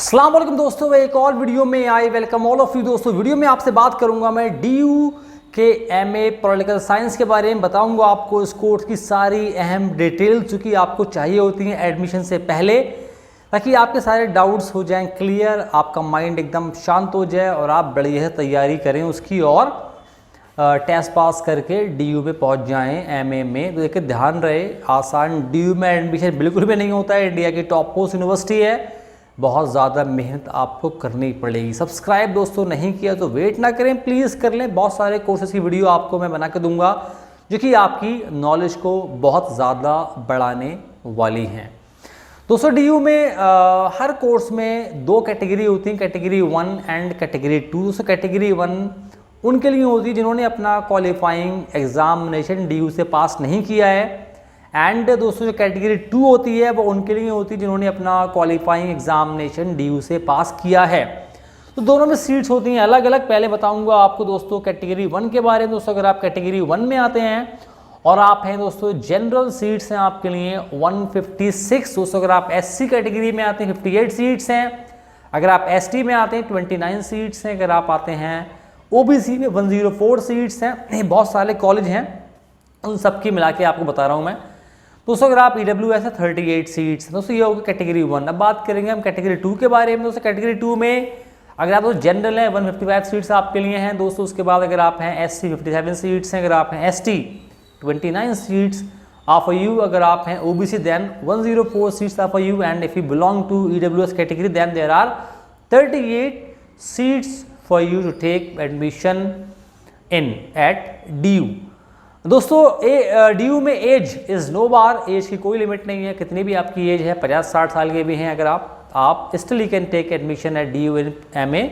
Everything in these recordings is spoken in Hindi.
अस्सलाम वालेकुम दोस्तों, एक और वीडियो में I welcome all of you. दोस्तों वीडियो में आपसे बात करूंगा मैं DU के MA पॉलिटिकल साइंस के बारे में। बताऊंगा आपको इस कोर्स की सारी अहम डिटेल जो कि आपको चाहिए होती हैं एडमिशन से पहले, ताकि आपके सारे डाउट्स हो जाएं क्लियर, आपका माइंड एकदम शांत हो जाए और आप बढ़िया तैयारी करें उसकी और टेस्ट पास करके DU में पहुंच जाएं MA में। तो देखिए ध्यान रहे, आसान DU में एडमिशन बिल्कुल भी नहीं होता है। इंडिया की टॉप मोस्ट यूनिवर्सिटी है, बहुत ज़्यादा मेहनत आपको करनी पड़ेगी। सब्सक्राइब दोस्तों नहीं किया तो वेट ना करें, प्लीज़ कर लें। बहुत सारे कोर्सेज की वीडियो आपको मैं बना के दूंगा जो कि आपकी नॉलेज को बहुत ज़्यादा बढ़ाने वाली हैं। दोस्तों DU में हर कोर्स में दो कैटेगरी होती हैं, कैटेगरी 1 एंड कैटेगरी 2। दोस्तों कैटेगरी 1 उनके लिए होती है जिन्होंने अपना क्वालिफाइंग एग्जामिनेशन DU से पास नहीं किया है, एंड दोस्तों जो कैटेगरी 2 होती है वो उनके लिए होती है जिन्होंने अपना क्वालिफाइंग एग्जामिनेशन DU से पास किया है। तो दोनों में सीट्स होती हैं अलग अलग। पहले बताऊंगा आपको दोस्तों कैटेगरी 1 के बारे में। दोस्तों अगर आप कैटेगरी 1 में आते हैं और आप हैं दोस्तों, जनरल सीट्स हैं आपके लिए 156। दोस्तों अगर आप SC कैटेगरी में आते हैं 58 सीट्स हैं। अगर आप ST में आते हैं 29 सीट्स हैं। अगर आप आते हैं OBC में 104 सीट्स हैं। बहुत सारे कॉलेज हैं, उन सब की मिला के आपको बता रहा हूँ मैं। दोस्तों अगर आप EWS है 38 सीट्स। दोस्तों ये होगी कैटेगरी 1। अब बात करेंगे हम कैटेगरी 2 के बारे में। दोस्तों कैटेगरी 2 में अगर आप दोस्तों जनरल हैं 155 सीट्स आपके लिए हैं दोस्तों। उसके बाद अगर आप हैं SC 57 सीट्स हैं। अगर आप हैं ST 29 seats are for you। अगर आप हैं OBC then 104 seats are for you, and if you belong to EWS category then there are 38 seats for you to take admission in at DU। दोस्तों DU में age is no bar, age की कोई लिमिट नहीं है। कितनी भी आपकी एज है, 50-60 साल के भी हैं अगर आप still you can take admission at DU in MA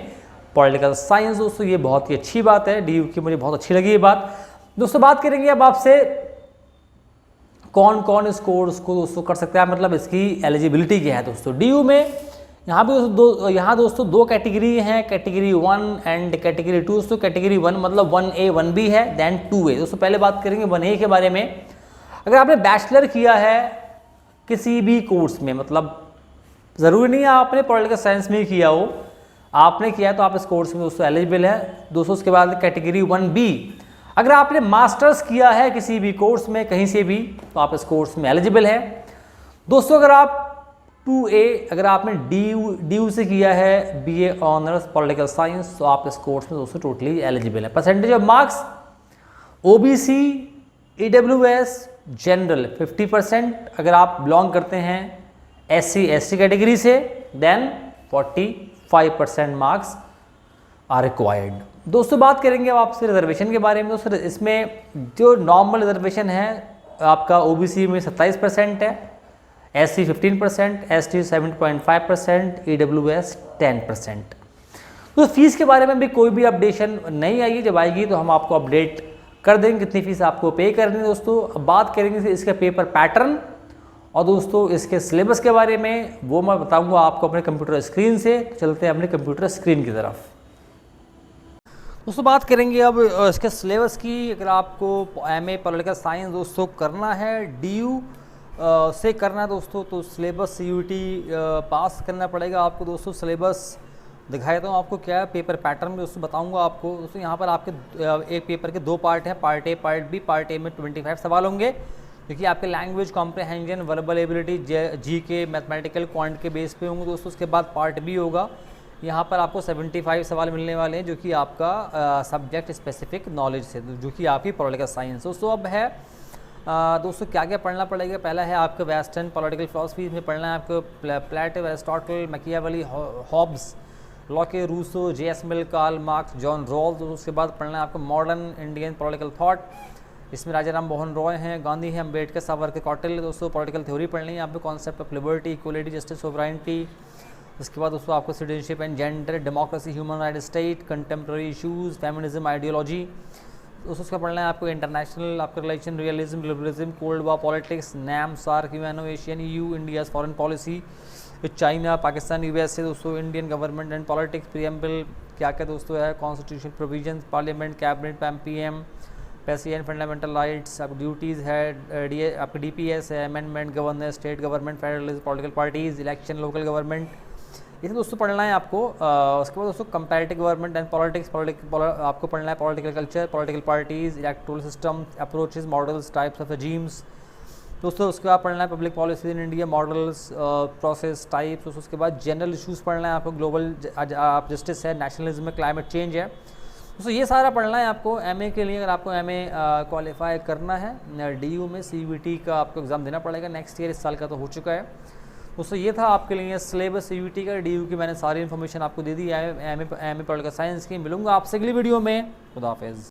political science. दोस्तों ये बहुत ही अच्छी बात है, DU की मुझे बहुत अच्छी लगी ये बात। दोस्तों बात करेंगे अब आपसे कौन कौन इस कोर्स को दोस्तों कर सकते हैं, मतलब इसकी एलिजिबिलिटी क्या है। दोस्तों DU में यहाँ पे दोस्तों दो कैटेगरी हैं, कैटेगरी 1 एंड कैटेगरी 2। दोस्तों कैटेगरी 1 मतलब 1A 1B है, देन 2A। दोस्तों पहले बात करेंगे 1A के बारे में। अगर आपने बैचलर किया है किसी भी कोर्स में, मतलब ज़रूरी नहीं है आपने पॉलिटिकल साइंस में ही किया हो, आपने किया है तो आप इस कोर्स में दोस्तों एलिजिबल है। दोस्तों उसके बाद कैटेगरी 1B, अगर आपने मास्टर्स किया है किसी भी कोर्स में कहीं से भी तो आप इस कोर्स में एलिजिबल है। दोस्तों अगर आप 2A, अगर आपने DU से किया है BA ऑनर्स पॉलिटिकल साइंस तो आप इस कोर्स में दोस्तों टोटली एलिजिबल है। Percentage of marks OBC EWS general 50%। अगर आप बिलोंग करते हैं SC ST कैटेगरी से देन 45% मार्क्स आर रिक्वायर्ड। दोस्तों बात करेंगे अब आपसे रिजर्वेशन के बारे में। दोस्तों इसमें जो नॉर्मल रिजर्वेशन है आपका OBC में 27% है, SC 15%, ST 7.5%, EWS 10%। तो फीस के बारे में भी कोई भी अपडेशन नहीं आई है, जब आएगी तो हम आपको अपडेट कर देंगे कितनी फीस आपको पे करनी है। दोस्तों अब बात करेंगे इसके पेपर पैटर्न और दोस्तों इसके सिलेबस के बारे में, वो मैं बताऊंगा आपको अपने कंप्यूटर स्क्रीन से। चलते हैं अपने कंप्यूटर स्क्रीन की तरफ। दोस्तों बात करेंगे अब इसके सिलेबस की। अगर आपको MA पॉलिटिकल साइंस दोस्तों करना है DU से करना है दोस्तों, तो सिलेबस CUT पास करना पड़ेगा आपको। दोस्तों सिलेबस दिखाया था आपको क्या है, पेपर पैटर्न में दोस्तों बताऊंगा आपको। दोस्तों यहाँ पर आपके एक पेपर के दो पार्ट हैं, part A part B। Part A में 25 सवाल होंगे जो कि आपके language comprehension, verbal ability, GK, mathematical, quant के बेस पे होंगे दोस्तों। उसके बाद पार्ट B होगा, यहाँ पर आपको 75 सवाल मिलने वाले हैं जो कि आपका सब्जेक्ट स्पेसिफिक नॉलेज से, जो कि आपकी पॉलिटिकल साइंस। दोस्तों अब है दोस्तों क्या क्या पढ़ना पड़ेगा। पहला है आपका वेस्टर्न पॉलिटिकल फिलॉसफी में पढ़ना है आपको Plato, Aristotle, Machiavelli, Hobbes, Locke, Rousseau, JS Mill, Karl Marx, John Rawls. उसके बाद पढ़ना है आपको मॉडर्न इंडियन पॉलिटिकल थॉट, इसमें राजा राम मोहन रॉय हैं, गांधी हैं, अम्बेडकर, सावरकर, कौटिल्य। दोस्तों पॉलिटिकल थ्योरी पढ़नी है आपको, concept of liberty, equality, justice, sovereignty. उसके बाद दोस्तों आपको citizenship and gender, democracy, human right, state, contemporary issues, feminism, ideology. दोस्तों उसका पढ़ना है आपको इंटरनेशनल, आपका relation, realism, liberalism, cold war politics, NAM, SAARC, UNO, ASEAN, EU, India's foreign policy, China, Pakistan, USA। दोस्तों Indian government and politics, preamble क्या क्या दोस्तों है, constitution provision, parliament, cabinet, PM, पैसे एंड फंडामेंटल राइट्स, आपकी ड्यूटीज़ है, आपकी DPS है, amendment, governance, state government, federalism, political parties, election, local government, इसे दोस्तों पढ़ना है आपको। उसके बाद दोस्तों कंपैरेटिव गवर्नमेंट एंड पॉलिटिक्स, आपको पढ़ना है political culture, political parties, electoral system, approaches, models, types of regimes. दोस्तों उसके बाद पढ़ना है public policy in India, models, process, types. उसके बाद जनरल इश्यूज़ पढ़ना है आपको, ग्लोबल जस्टिस है, नेशनलिज्म है, क्लाइमेट चेंज है। दोस्तों ये सारा पढ़ना है आपको एमए के लिए। अगर आपको एमए क्वालिफाई करना है डीयू में सीयूईटी का आपको एग्ज़ाम देना पड़ेगा नेक्स्ट ईयर, इस साल का तो हो चुका है। दोस्तों ये था आपके लिए सिलेबस सीयूईटी का, डीयू की मैंने सारी इन्फॉर्मेशन आपको दे दी है एमए पॉलिटिकल साइंस की। मिलूंगा आपसे अगली वीडियो में। खुदा हाफिज़।